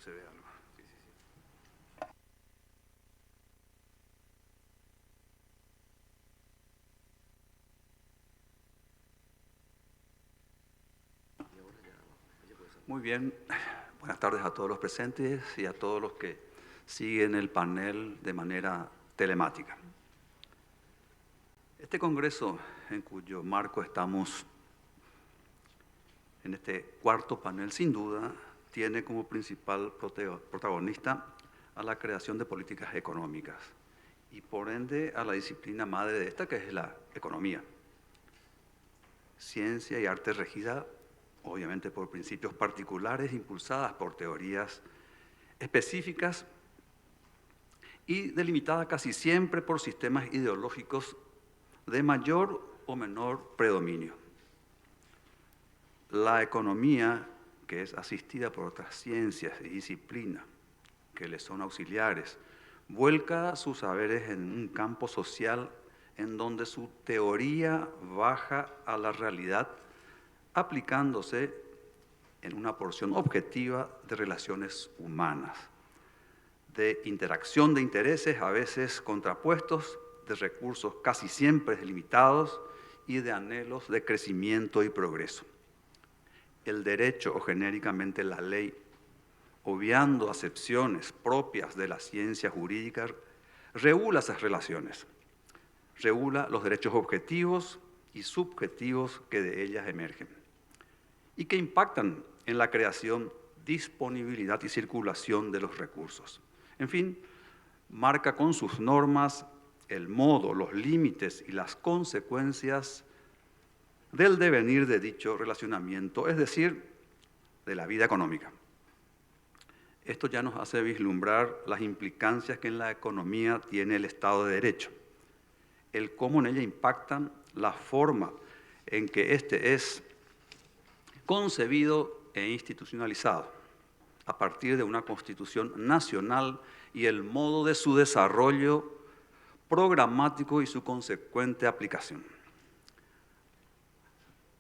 se ve algo. Sí, sí, sí. Muy bien, buenas tardes a todos los presentes y a todos los que siguen el panel de manera telemática. Este congreso, en cuyo marco estamos en este cuarto panel, sin duda, tiene como principal protagonista a la creación de políticas económicas y por ende a la disciplina madre de esta, que es la economía. Ciencia y arte regida, obviamente, por principios particulares impulsadas por teorías específicas y delimitada casi siempre por sistemas ideológicos de mayor o menor predominio. La economía, que es asistida por otras ciencias y disciplinas que le son auxiliares, vuelca sus saberes en un campo social en donde su teoría baja a la realidad, aplicándose en una porción objetiva de relaciones humanas, de interacción de intereses a veces contrapuestos, de recursos casi siempre limitados y de anhelos de crecimiento y progreso. El derecho o genéricamente la ley, obviando acepciones propias de la ciencia jurídica, regula esas relaciones, regula los derechos objetivos y subjetivos que de ellas emergen y que impactan en la creación, disponibilidad y circulación de los recursos. En fin, marca con sus normas el modo, los límites y las consecuencias del devenir de dicho relacionamiento, es decir, de la vida económica. Esto ya nos hace vislumbrar las implicancias que en la economía tiene el Estado de Derecho, el cómo en ella impactan la forma en que éste es concebido e institucionalizado a partir de una Constitución nacional y el modo de su desarrollo programático y su consecuente aplicación.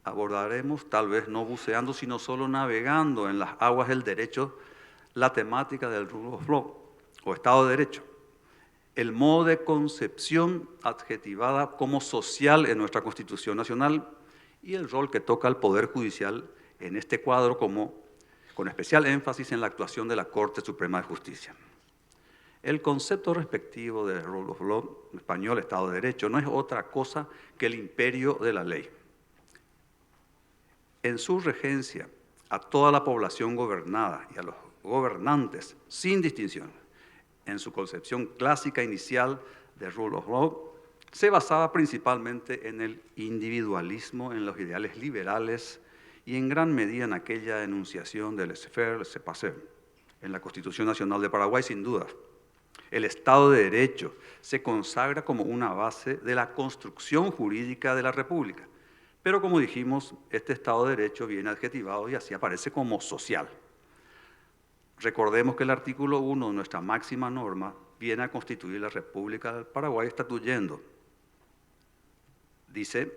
Abordaremos, tal vez no buceando, sino solo navegando en las aguas del derecho, la temática del rule of law, o Estado de Derecho, el modo de concepción adjetivada como social en nuestra Constitución Nacional y el rol que toca al Poder Judicial en este cuadro con especial énfasis en la actuación de la Corte Suprema de Justicia. El concepto respectivo de rule of law, en español Estado de Derecho, no es otra cosa que el imperio de la ley. En su regencia a toda la población gobernada y a los gobernantes sin distinción, en su concepción clásica inicial de rule of law, se basaba principalmente en el individualismo, en los ideales liberales y en gran medida en aquella enunciación del laissez-faire, laissez-passer, en la Constitución Nacional de Paraguay, sin duda. El Estado de Derecho se consagra como una base de la construcción jurídica de la República. Pero como dijimos, este Estado de Derecho viene adjetivado y así aparece como social. Recordemos que el artículo 1 de nuestra máxima norma viene a constituir la República del Paraguay estatuyendo. Dice,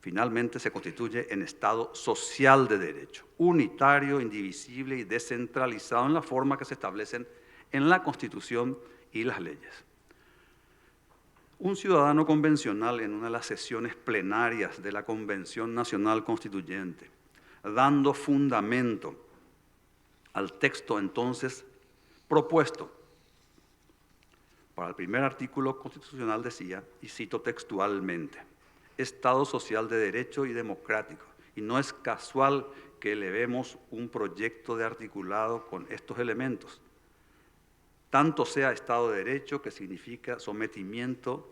finalmente se constituye en Estado social de derecho, unitario, indivisible y descentralizado en la forma que se establecen en la Constitución y las leyes. Un ciudadano convencional en una de las sesiones plenarias de la Convención Nacional Constituyente, dando fundamento al texto entonces propuesto para el primer artículo constitucional decía, y cito textualmente, Estado social de derecho y democrático. Y no es casual que elevemos un proyecto de articulado con estos elementos. Tanto sea Estado de Derecho, que significa sometimiento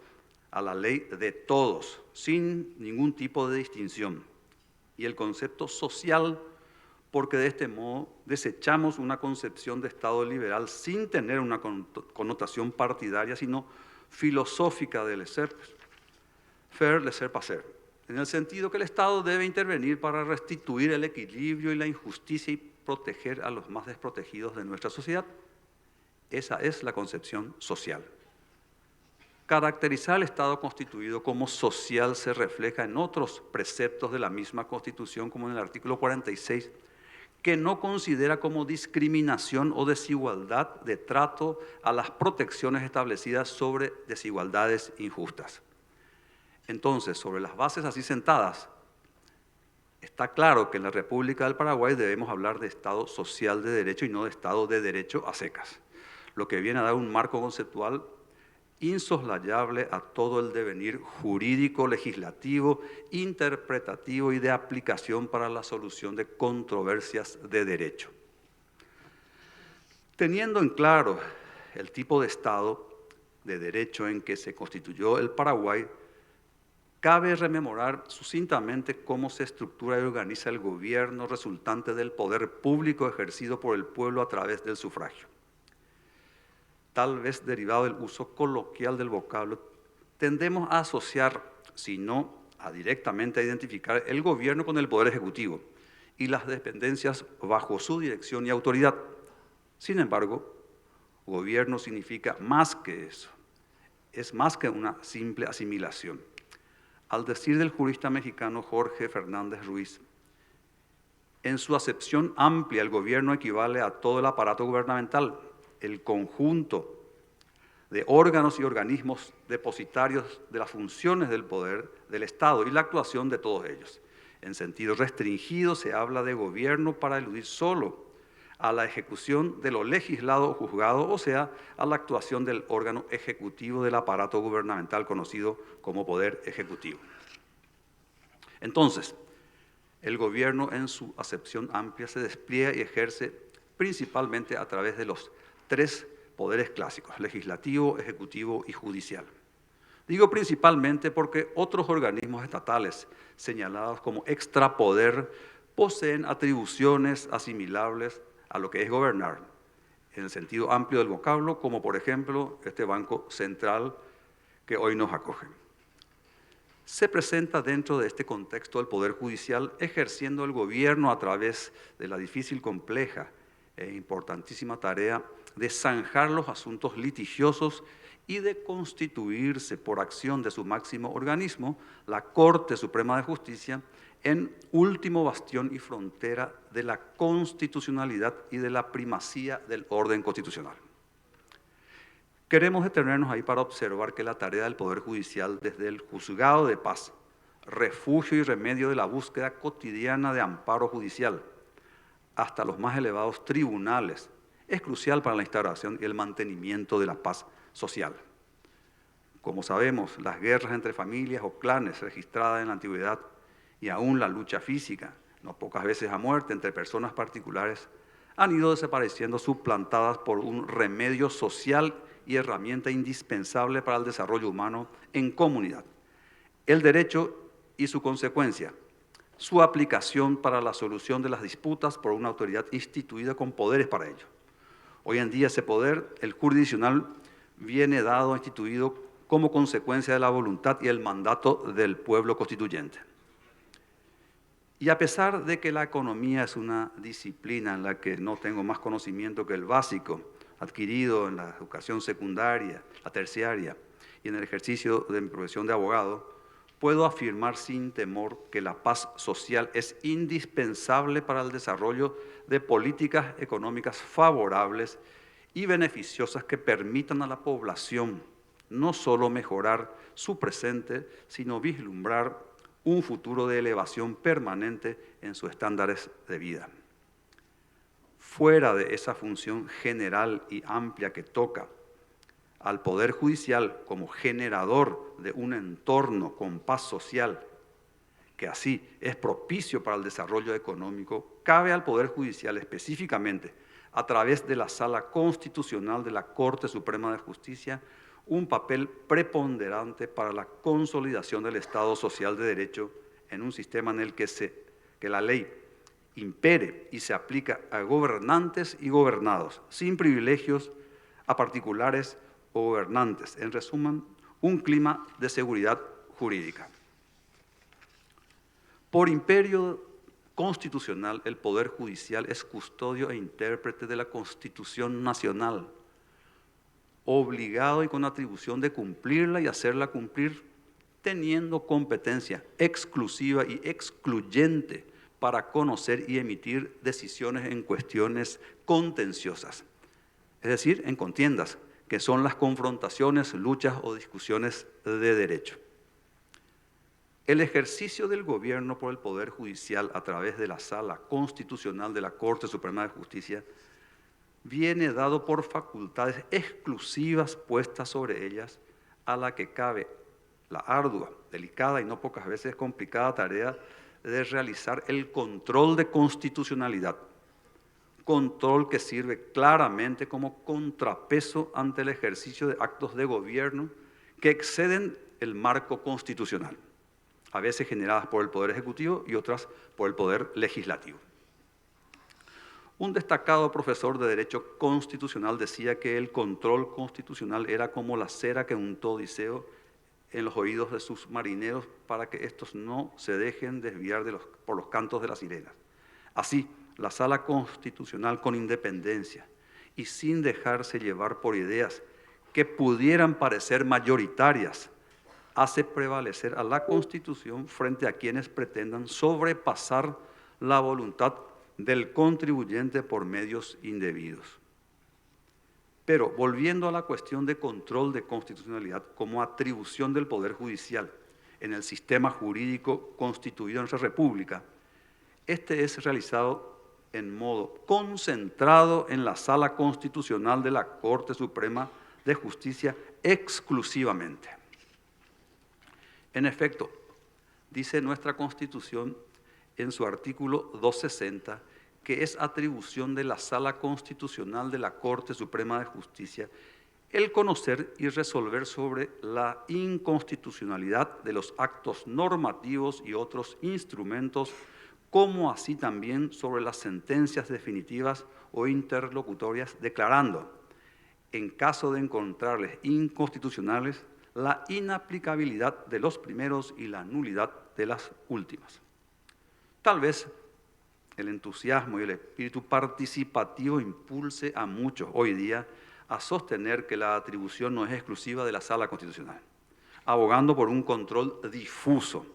a la ley de todos, sin ningún tipo de distinción. Y el concepto social, porque de este modo desechamos una concepción de Estado liberal sin tener una connotación partidaria, sino filosófica de laissez-faire, laissez-passer, en el sentido que el Estado debe intervenir para restituir el equilibrio y la injusticia y proteger a los más desprotegidos de nuestra sociedad. Esa es la concepción social. Caracterizar al Estado constituido como social se refleja en otros preceptos de la misma Constitución, como en el artículo 46, que no considera como discriminación o desigualdad de trato a las protecciones establecidas sobre desigualdades injustas. Entonces, sobre las bases así sentadas, está claro que en la República del Paraguay debemos hablar de Estado social de derecho y no de Estado de derecho a secas, lo que viene a dar un marco conceptual insoslayable a todo el devenir jurídico, legislativo, interpretativo y de aplicación para la solución de controversias de derecho. Teniendo en claro el tipo de Estado de derecho en que se constituyó el Paraguay, cabe rememorar sucintamente cómo se estructura y organiza el gobierno resultante del poder público ejercido por el pueblo a través del sufragio. Tal vez derivado del uso coloquial del vocablo, tendemos a asociar, si no a directamente identificar el gobierno con el poder ejecutivo y las dependencias bajo su dirección y autoridad. Sin embargo, gobierno significa más que eso, es más que una simple asimilación. Al decir del jurista mexicano Jorge Fernández Ruiz, en su acepción amplia el gobierno equivale a todo el aparato gubernamental, el conjunto de órganos y organismos depositarios de las funciones del poder del Estado y la actuación de todos ellos. En sentido restringido se habla de gobierno para eludir solo a la ejecución de lo legislado o juzgado, o sea, a la actuación del órgano ejecutivo del aparato gubernamental conocido como Poder Ejecutivo. Entonces, el gobierno en su acepción amplia se despliega y ejerce principalmente a través de los tres poderes clásicos: legislativo, ejecutivo y judicial. Digo principalmente porque otros organismos estatales, señalados como extrapoder, poseen atribuciones asimilables a lo que es gobernar, en el sentido amplio del vocablo, como por ejemplo este Banco Central que hoy nos acoge. Se presenta dentro de este contexto el Poder Judicial ejerciendo el gobierno a través de la difícil, compleja e importantísima tarea de zanjar los asuntos litigiosos y de constituirse por acción de su máximo organismo, la Corte Suprema de Justicia, en último bastión y frontera de la constitucionalidad y de la primacía del orden constitucional. Queremos detenernos ahí para observar que la tarea del Poder Judicial, desde el juzgado de paz, refugio y remedio de la búsqueda cotidiana de amparo judicial, hasta los más elevados tribunales, es crucial para la instauración y el mantenimiento de la paz social. Como sabemos, las guerras entre familias o clanes registradas en la antigüedad y aún la lucha física, no pocas veces a muerte entre personas particulares, han ido desapareciendo suplantadas por un remedio social y herramienta indispensable para el desarrollo humano en comunidad: el derecho y su consecuencia, su aplicación para la solución de las disputas por una autoridad instituida con poderes para ello. Hoy en día ese poder, el jurisdiccional, viene dado, instituido como consecuencia de la voluntad y el mandato del pueblo constituyente. Y a pesar de que la economía es una disciplina en la que no tengo más conocimiento que el básico, adquirido en la educación secundaria, la terciaria y en el ejercicio de mi profesión de abogado, puedo afirmar sin temor que la paz social es indispensable para el desarrollo de políticas económicas favorables y beneficiosas que permitan a la población no solo mejorar su presente, sino vislumbrar un futuro de elevación permanente en sus estándares de vida. Fuera de esa función general y amplia que toca al Poder Judicial como generador de un entorno con paz social, que así es propicio para el desarrollo económico, cabe al Poder Judicial específicamente, a través de la Sala Constitucional de la Corte Suprema de Justicia, un papel preponderante para la consolidación del Estado social de derecho en un sistema en el que la ley impere y se aplica a gobernantes y gobernados, sin privilegios a particulares o gobernantes. En resumen, un clima de seguridad jurídica. Por imperio constitucional, el Poder Judicial es custodio e intérprete de la Constitución Nacional, obligado y con atribución de cumplirla y hacerla cumplir, teniendo competencia exclusiva y excluyente para conocer y emitir decisiones en cuestiones contenciosas, es decir, en contiendas, que son las confrontaciones, luchas o discusiones de derecho. El ejercicio del gobierno por el Poder Judicial a través de la Sala Constitucional de la Corte Suprema de Justicia viene dado por facultades exclusivas puestas sobre ellas, a la que cabe la ardua, delicada y no pocas veces complicada tarea de realizar el control de constitucionalidad, control que sirve claramente como contrapeso ante el ejercicio de actos de gobierno que exceden el marco constitucional, a veces generadas por el Poder Ejecutivo y otras por el Poder Legislativo. Un destacado profesor de Derecho Constitucional decía que el control constitucional era como la cera que untó Odiseo en los oídos de sus marineros para que estos no se dejen desviar por los cantos de las sirenas. Así, la Sala Constitucional, con independencia y sin dejarse llevar por ideas que pudieran parecer mayoritarias, hace prevalecer a la Constitución frente a quienes pretendan sobrepasar la voluntad del contribuyente por medios indebidos. Pero volviendo a la cuestión de control de constitucionalidad como atribución del Poder Judicial en el sistema jurídico constituido en nuestra República, este es realizado en modo concentrado en la Sala Constitucional de la Corte Suprema de Justicia exclusivamente. En efecto, dice nuestra Constitución en su artículo 260, que es atribución de la Sala Constitucional de la Corte Suprema de Justicia el conocer y resolver sobre la inconstitucionalidad de los actos normativos y otros instrumentos, como así también sobre las sentencias definitivas o interlocutorias, declarando, en caso de encontrarles inconstitucionales, la inaplicabilidad de los primeros y la nulidad de las últimas. Tal vez el entusiasmo y el espíritu participativo impulse a muchos hoy día a sostener que la atribución no es exclusiva de la Sala Constitucional, abogando por un control difuso.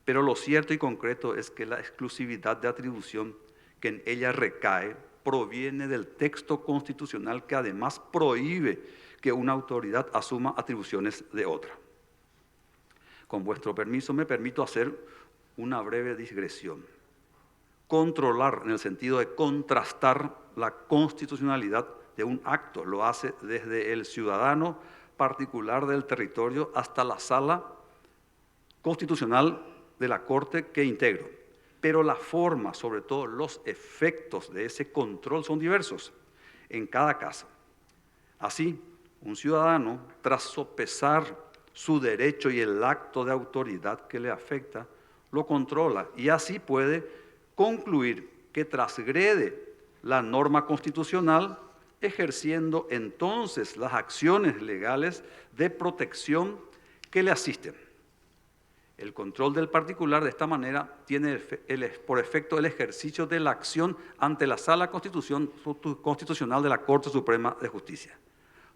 Pero lo cierto y concreto es que la exclusividad de atribución que en ella recae proviene del texto constitucional, que además prohíbe que una autoridad asuma atribuciones de otra. Con vuestro permiso, me permito hacer una breve digresión. Controlar, en el sentido de contrastar la constitucionalidad de un acto, lo hace desde el ciudadano particular del territorio hasta la Sala Constitucional de la Corte que integro. Pero la forma, sobre todo los efectos de ese control, son diversos en cada caso. Así, un ciudadano, tras sopesar su derecho y el acto de autoridad que le afecta, lo controla y así puede concluir que transgrede la norma constitucional, ejerciendo entonces las acciones legales de protección que le asisten. El control del particular de esta manera tiene por efecto el ejercicio de la acción ante la Sala Constitucional de la Corte Suprema de Justicia.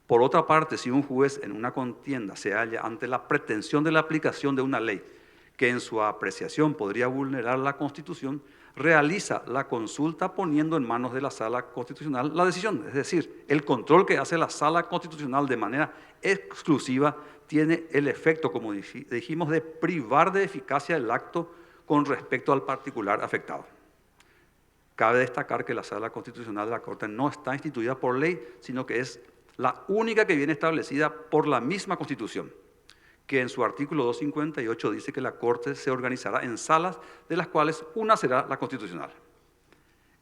Por otra parte, si un juez en una contienda se halla ante la pretensión de la aplicación de una ley que en su apreciación podría vulnerar la Constitución, realiza la consulta poniendo en manos de la Sala Constitucional la decisión. Es decir, el control que hace la Sala Constitucional de manera exclusiva tiene el efecto, como dijimos, de privar de eficacia el acto con respecto al particular afectado. Cabe destacar que la Sala Constitucional de la Corte no está instituida por ley, sino que es la única que viene establecida por la misma Constitución, que en su artículo 258 dice que la Corte se organizará en salas, de las cuales una será la constitucional.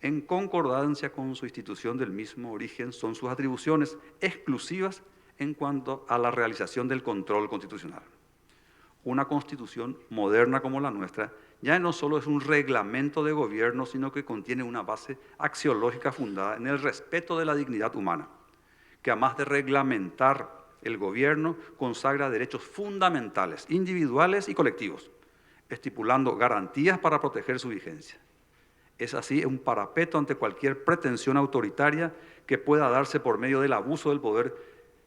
En concordancia con su institución del mismo origen son sus atribuciones exclusivas en cuanto a la realización del control constitucional. Una constitución moderna como la nuestra ya no solo es un reglamento de gobierno, sino que contiene una base axiológica fundada en el respeto de la dignidad humana, que además de reglamentar el gobierno, consagra derechos fundamentales, individuales y colectivos, estipulando garantías para proteger su vigencia. Es así un parapeto ante cualquier pretensión autoritaria que pueda darse por medio del abuso del poder,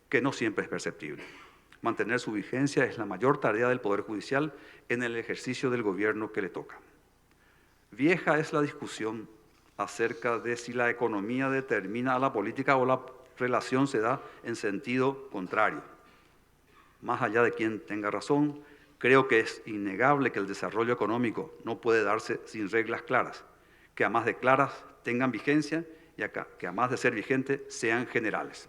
que no siempre es perceptible. Mantener su vigencia es la mayor tarea del Poder Judicial en el ejercicio del gobierno que le toca. Vieja es la discusión acerca de si la economía determina a la política o la relación se da en sentido contrario. Más allá de quien tenga razón, creo que es innegable que el desarrollo económico no puede darse sin reglas claras, que además de claras tengan vigencia y que además de ser vigentes sean generales.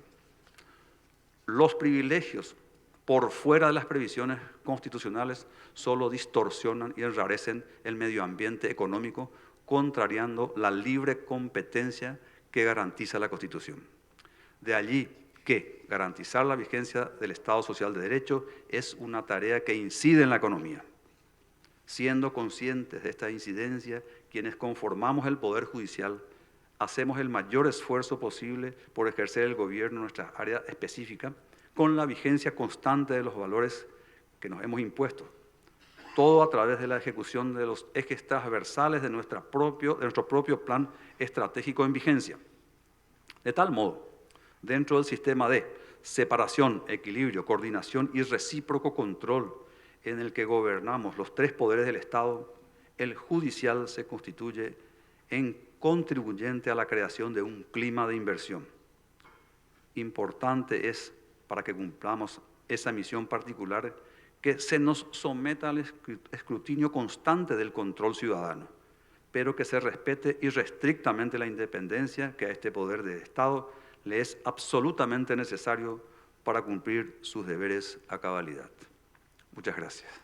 Los privilegios por fuera de las previsiones constitucionales solo distorsionan y enrarecen el medio ambiente económico, contrariando la libre competencia que garantiza la Constitución. De allí que garantizar la vigencia del Estado Social de Derecho es una tarea que incide en la economía. Siendo conscientes de esta incidencia, quienes conformamos el Poder Judicial, hacemos el mayor esfuerzo posible por ejercer el gobierno en nuestra área específica, con la vigencia constante de los valores que nos hemos impuesto, todo a través de la ejecución de los ejes transversales de nuestro propio plan estratégico en vigencia. De tal modo, dentro del sistema de separación, equilibrio, coordinación y recíproco control en el que gobernamos los tres poderes del Estado, el judicial se constituye en contribuyente a la creación de un clima de inversión. Importante es, para que cumplamos esa misión particular, que se nos someta al escrutinio constante del control ciudadano, pero que se respete irrestrictamente la independencia que a este poder del Estado le es absolutamente necesario para cumplir sus deberes a cabalidad. Muchas gracias.